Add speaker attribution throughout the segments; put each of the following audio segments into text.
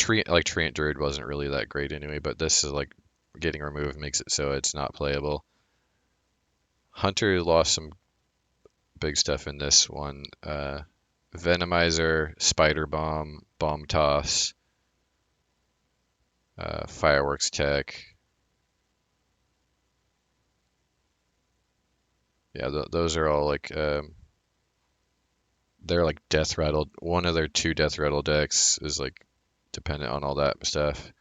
Speaker 1: Treant Druid wasn't really that great anyway, but this is like getting removed makes it so it's not playable. Hunter lost some big stuff in this one. Venomizer, Spider Bomb, Bomb Toss, Fireworks Tech. Yeah, those are all like they're like death rattled. One of their two death rattle decks is like dependent on all that stuff.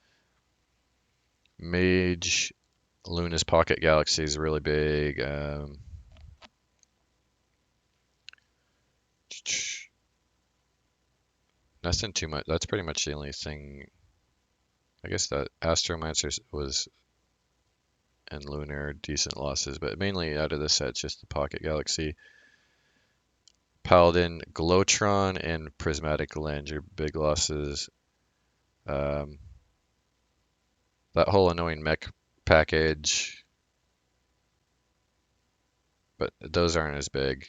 Speaker 1: Mage, Luna's Pocket Galaxy is really big. Nothing too much. That's pretty much the only thing. I guess that Astromancer was and Lunar decent losses, but mainly out of the set, just the Pocket Galaxy. Paladin, Glowtron, and Prismatic Lens are big losses. Um, that whole annoying mech package, but those aren't as big.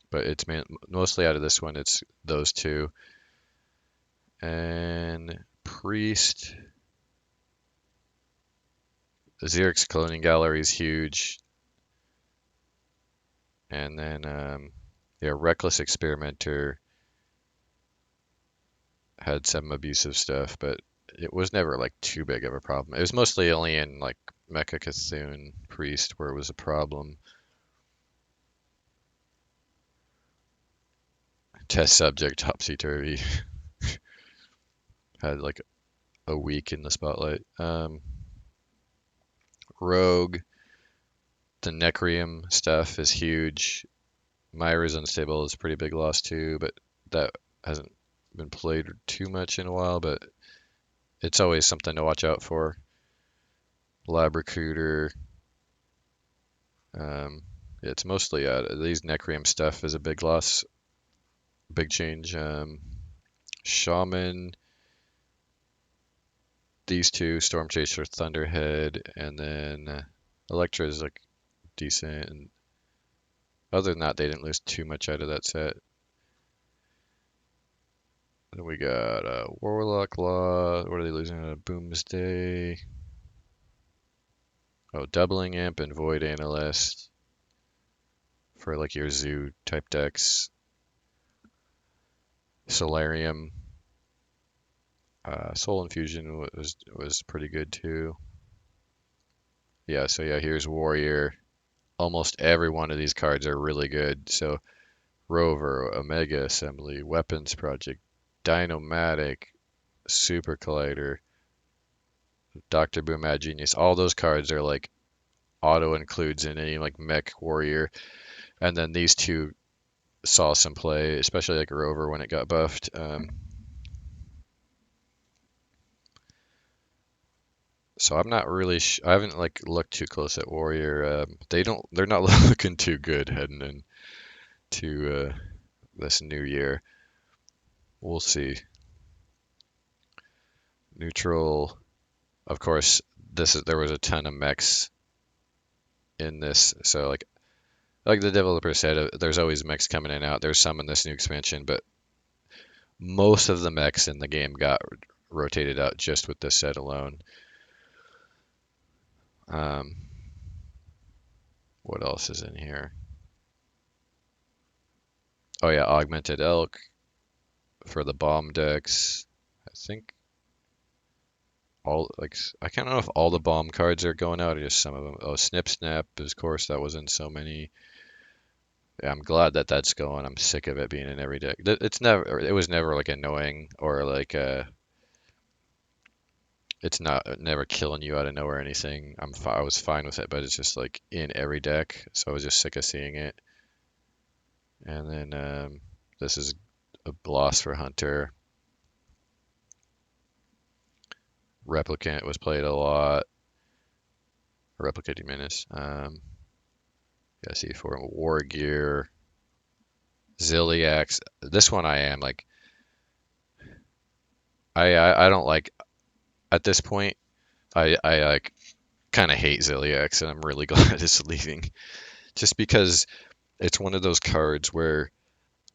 Speaker 1: But it's mostly out of this one, it's those two. And Priest, the Xerix Cloning Gallery is huge. And then, yeah, Reckless Experimenter had some abusive stuff, but it was never like too big of a problem. It was mostly only in like Mecha Cthulhu Priest where it was a problem. Test subject Topsy Turvy had like a week in the spotlight. Rogue, the Necrium stuff is huge. Myra's Unstable is a pretty big loss too, but that hasn't been played too much in a while, but it's always something to watch out for. Lab Recruiter. It's mostly these Necrium stuff is a big loss, big change. Shaman, these two, Storm Chaser, Thunderhead, and then Electra is like decent. And other than that, they didn't lose too much out of that set. Then we got Warlock Law. What are they losing? Boomsday. Oh, Doubling Imp and Void Analyst for like your zoo type decks. Solarium. Soul Infusion was pretty good too. Yeah, so yeah, here's Warrior. Almost every one of these cards are really good. So Rover, Omega Assembly, Weapons Project, Dynomatic, Super Collider, Dr. Boom Mad Genius. All those cards are like auto includes in any like mech warrior. And then these two saw some play, especially like Rover when it got buffed. So I'm not really. I haven't like looked too close at Warrior. They're not looking too good heading into this new year. We'll see. Neutral, of course. There was a ton of mechs in this, so like the developer said, there's always mechs coming in and out. There's some in this new expansion, but most of the mechs in the game got rotated out just with this set alone. What else is in here? Oh yeah, Augmented Elk for the bomb decks. I think I can't know if all the bomb cards are going out or just some of them. Oh, Snip Snap, of course, that was in so many. Yeah, I'm glad that that's going. I'm sick of it being in every deck. It was never like annoying or like it's not never killing you out of nowhere or anything. I was fine with it, but it's just like in every deck, so I was just sick of seeing it. And then this is a loss for Hunter. Replicant was played a lot. Replicating Menace. Yeah, see for War Gear. Ziliax. This one I am like I don't like at this point. I like kind of hate Ziliax, and I'm really glad it's leaving. Just because it's one of those cards where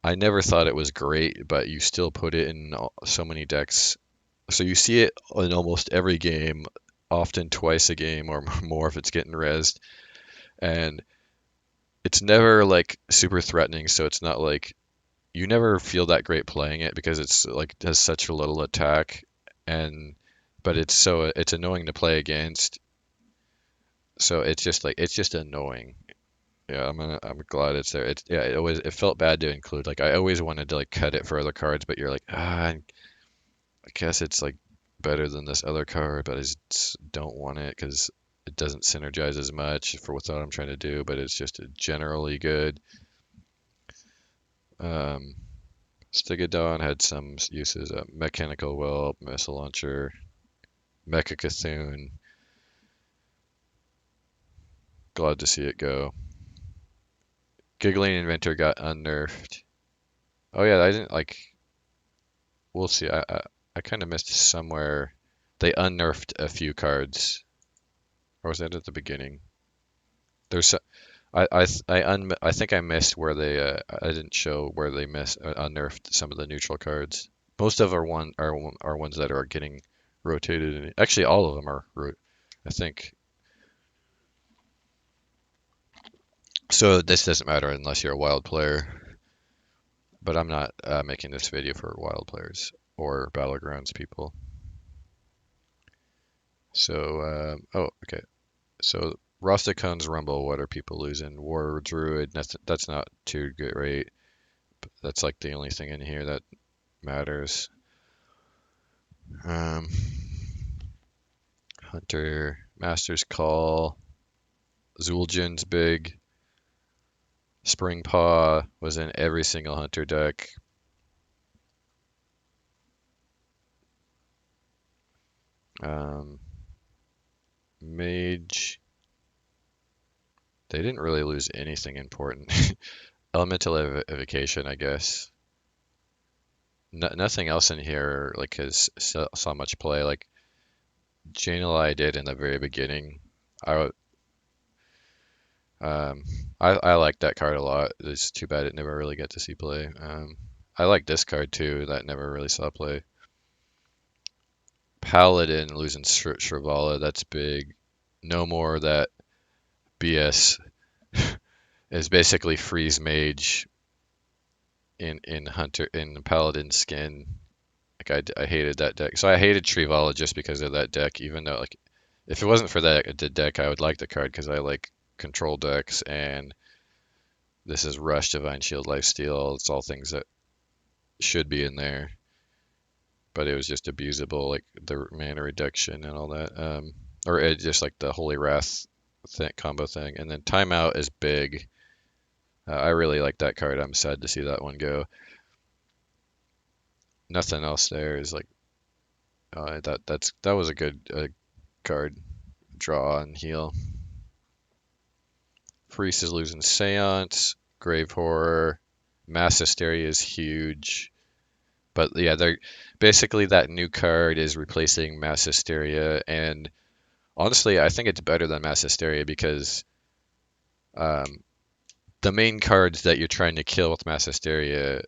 Speaker 1: I never thought it was great, but you still put it in so many decks So you see it in almost every game, often twice a game or more if it's getting rezzed. And it's never like super threatening, so it's not like you never feel that great playing it because it's like has such a little attack and but it's annoying to play against. So it's just like it's just annoying. Yeah, I'm glad it's there. It's yeah, it felt bad to include. Like I always wanted to like cut it for other cards, but you're like, I guess it's like better than this other card, but I just don't want it because it doesn't synergize as much for what I'm trying to do, but it's just generally good. Um, Stegodon had some uses: mechanical whelp, missile launcher, mecha Cthulhu. Glad to see it go. Giggling Inventor got unnerfed. Oh yeah, I didn't like. We'll see. I kind of missed somewhere. They unnerfed a few cards, or was that at the beginning? There's I think I missed where they I didn't show where they unnerfed some of the neutral cards. Most of are ones that are getting rotated. Actually, all of them are I think. So this doesn't matter unless you're a wild player. But I'm not making this video for wild players or battlegrounds people. So oh okay. So Rosticon's Rumble. What are people losing? War Druid. That's not too good, right? That's like the only thing in here that matters. Um, Hunter, Master's Call, Zul'jin's big. Spring Paw was in every single Hunter deck. Um, Mage, they didn't really lose anything important. Elemental Evocation, I guess. No, nothing else in here like has saw much play. Like Janely did in the very beginning. I Um, I like that card a lot. It's too bad it never really got to see play. I like this card too. That never really saw play. Paladin losing Shrivala. That's big. No more that BS is basically freeze mage in Hunter in Paladin skin. Like I hated that deck. So I hated Shrivala just because of that deck. Even though like if it wasn't for that the deck, I would like the card because I like control decks and this is Rush, Divine Shield, Lifesteal. It's all things that should be in there, but it was just abusable, like the mana reduction and all that. Or it just like the Holy Wrath combo thing. And then Timeout is big. I really like that card. I'm sad to see that one go. Nothing else there is like that was a good card. Draw and heal. Priest is losing Seance. Grave Horror. Mass Hysteria is huge. But yeah, they're basically that new card is replacing Mass Hysteria, and honestly, I think it's better than Mass Hysteria because um, the main cards that you're trying to kill with Mass Hysteria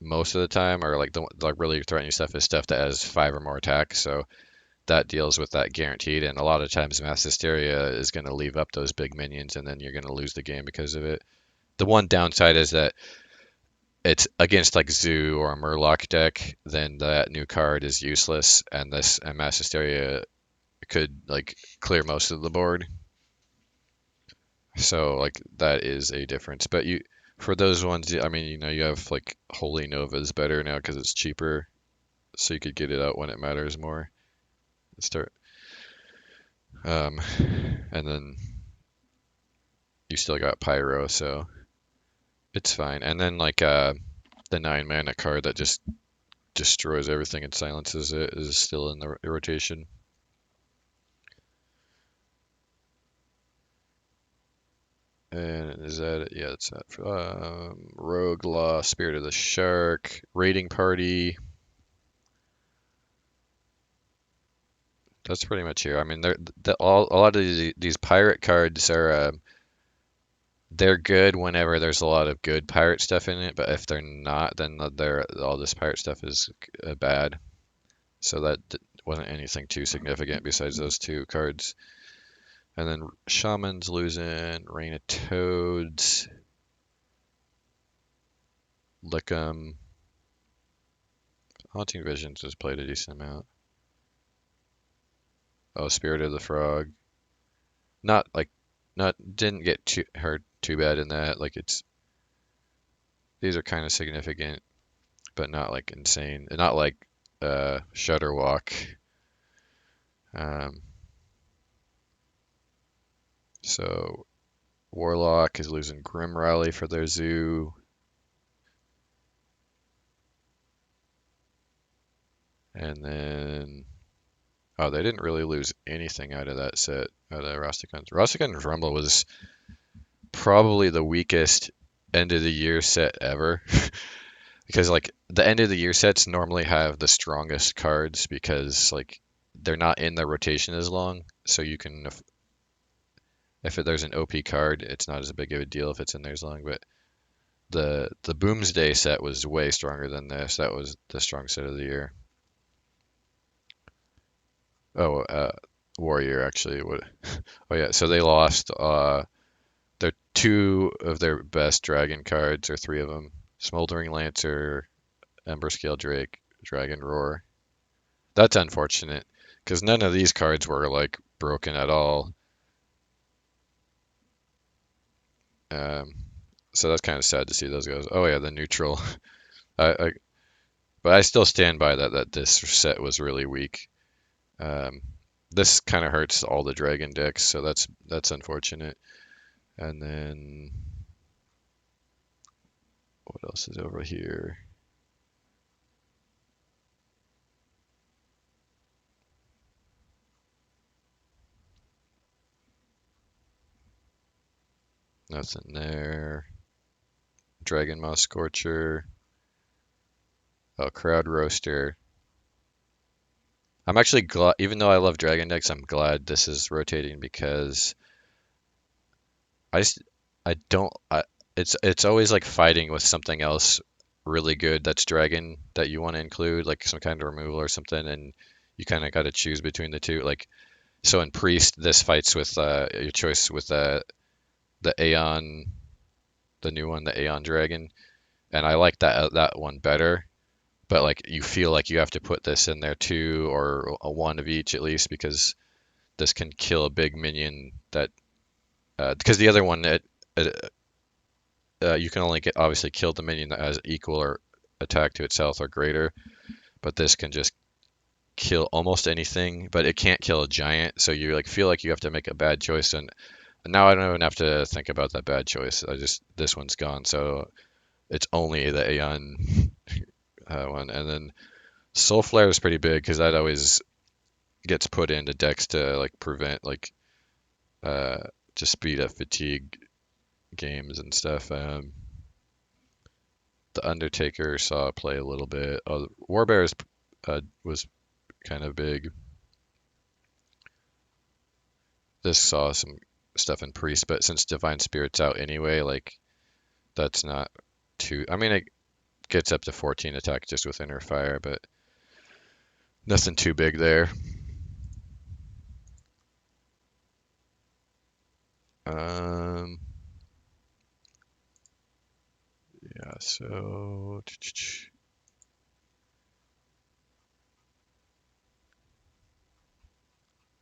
Speaker 1: most of the time are like the like really threatening stuff is stuff that has 5 or more attack, so that deals with that guaranteed. And a lot of times Mass Hysteria is going to leave up those big minions, and then you're going to lose the game because of it. The one downside is that it's against like Zoo or a Murloc deck, then that new card is useless, and this and Mass Hysteria could like clear most of the board. So like that is a difference. But you for those ones, I mean, you have like Holy Nova's better now because it's cheaper, so you could get it out when it matters more. Start, um, and then you still got Pyro, so it's fine. And then like the 9 mana card that just destroys everything and silences it is still in the rotation. And is that it? Yeah, it's that. Rogue Law, Spirit of the Shark, Raiding Party. That's pretty much here. I mean, a lot of these pirate cards are they're good whenever there's a lot of good pirate stuff in it, but if they're not, then they're all this pirate stuff is bad. So that wasn't anything too significant besides those two cards. And then Shaman's losing, Rain of Toads, Lickum, Haunting Visions has played a decent amount. Oh, Spirit of the Frog. Not like, not didn't get too hurt too bad in that. Like these are kind of significant, but not like insane. Not like Shudderwalk. Um, so Warlock is losing Grim Rally for their zoo. And then, oh, they didn't really lose anything out of that set, out of Rastigan's. Rastigan's Rumble was probably the weakest end of the year set ever. Because, like, the end of the year sets normally have the strongest cards because, like, they're not in the rotation as long. So you can, if there's an OP card, it's not as big of a deal if it's in there as long. But the Boomsday set was way stronger than this. That was the strong set of the year. Oh, Warrior actually would. Oh yeah, so they lost their two of their best dragon cards, or three of them: Smoldering Lancer, Ember Scale Drake, Dragon Roar. That's unfortunate because none of these cards were like broken at all. Um, so that's kind of sad to see those guys. Oh yeah, the neutral. I but I still stand by that this set was really weak. Um, this kind of hurts all the dragon decks, so that's unfortunate. And then what else is over here? Nothing there. Dragon Moss Scorcher. Oh, Crowd Roaster. I'm actually glad, even though I love Dragon decks, I'm glad this is rotating because I just I don't it's always like fighting with something else really good that's Dragon that you want to include, like some kind of removal or something, and you kind of got to choose between the two. Like so in Priest, this fights with your choice with the Aeon, the new one, the Aeon Dragon, and I like that one better. But like you feel like you have to put this in there too, or a one of each at least, because this can kill a big minion that because the other one uh, you can only get obviously kill the minion that has equal or attack to itself or greater, but this can just kill almost anything, but it can't kill a giant. So you like feel like you have to make a bad choice, and now I don't even have to think about that bad choice. I just this one's gone, so it's only the Aeon one, and then Soul Flare is pretty big because that always gets put into decks to like prevent like uh to speed up fatigue games and stuff. The Undertaker saw play a little bit. Oh, Warbears was kind of big. This saw some stuff in Priest, but since Divine Spirit's out anyway, like that's not too. I mean, it gets up to 14 attack just with Inner Fire, but nothing too big there. Um, yeah, so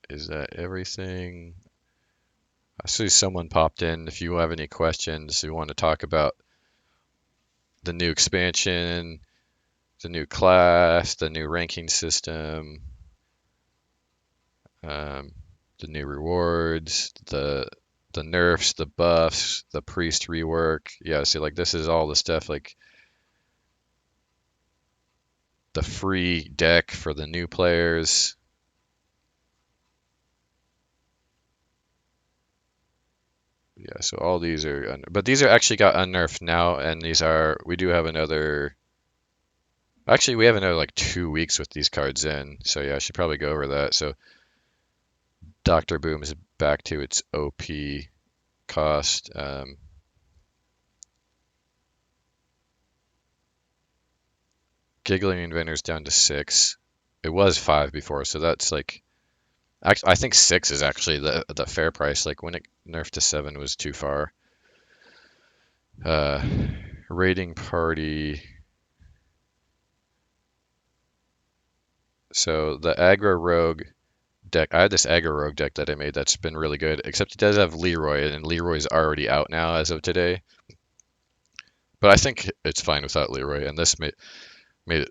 Speaker 1: is that everything? I see someone popped in. If you have any questions, you want to talk about the new expansion, the new class, the new ranking system, um, the new rewards, the nerfs, the buffs, the priest rework. Yeah, see, like this is all the stuff like the free deck for the new players. Yeah, so all these are, but these are actually got unnerfed now, and these are we do have another. Actually, we have another like 2 weeks with these cards in, so yeah, I should probably go over that. So Doctor Boom is back to its OP cost. Giggling Inventor's down to 6. It was 5 before, so that's like actually I think 6 is actually the fair price. Like when it nerfed to 7 was too far. Uh, Raiding Party. So the aggro rogue deck. I had this aggro rogue deck that I made that's been really good, except it does have Leroy, and Leroy's already out now as of today. But I think it's fine without Leroy, and this made it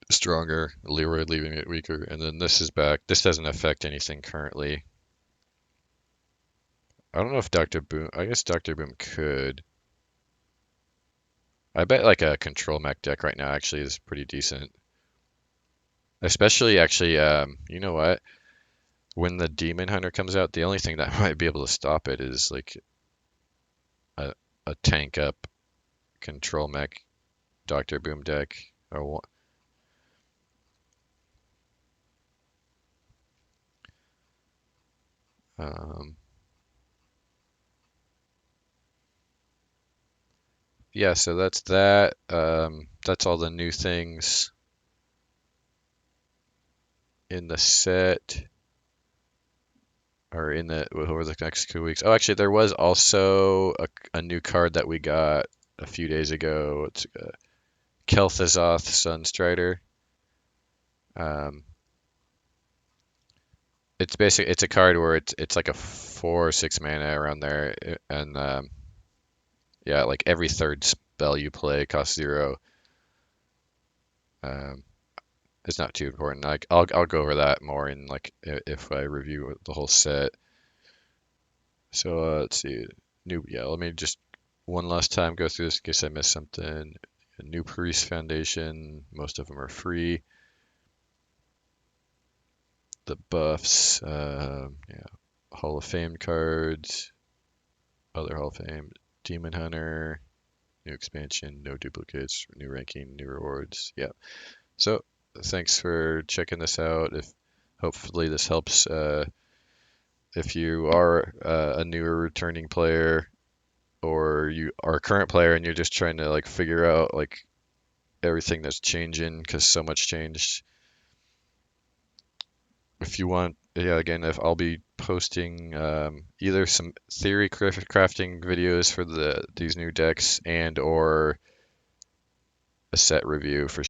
Speaker 1: stronger. Leroy leaving it weaker, and then this is back. This doesn't affect anything currently. I don't know if Dr. Boom. I guess Dr. Boom could. I bet like a control mech deck right now actually is pretty decent. Especially actually, you know what? When the Demon Hunter comes out, the only thing that might be able to stop it is like a, a tank up control mech Dr. Boom deck or what. Um, yeah, so that's that. That's all the new things in the set or in the over the next 2 weeks. Oh, actually, there was also a new card that we got a few days ago. It's Kel'Thuzath Sunstrider. Um, it's basically it's a card where it's like a 4 or 6 mana around there, and yeah, like every third spell you play costs 0. Um, it's not too important. Like I'll go over that more in like if I review the whole set. So let's see, new yeah. Let me just one last time go through this in case I missed something. A new Priest Foundation. Most of them are free. The buffs, yeah, Hall of Fame cards, other Hall of Fame, Demon Hunter, new expansion, no duplicates, new ranking, new rewards. Yeah. So thanks for checking this out. If hopefully this helps. If you are a newer returning player or you are a current player and you're just trying to like figure out like everything that's changing because so much changed. If you want, yeah, again, if I'll be posting either some theory crafting videos for these new decks and or a set review for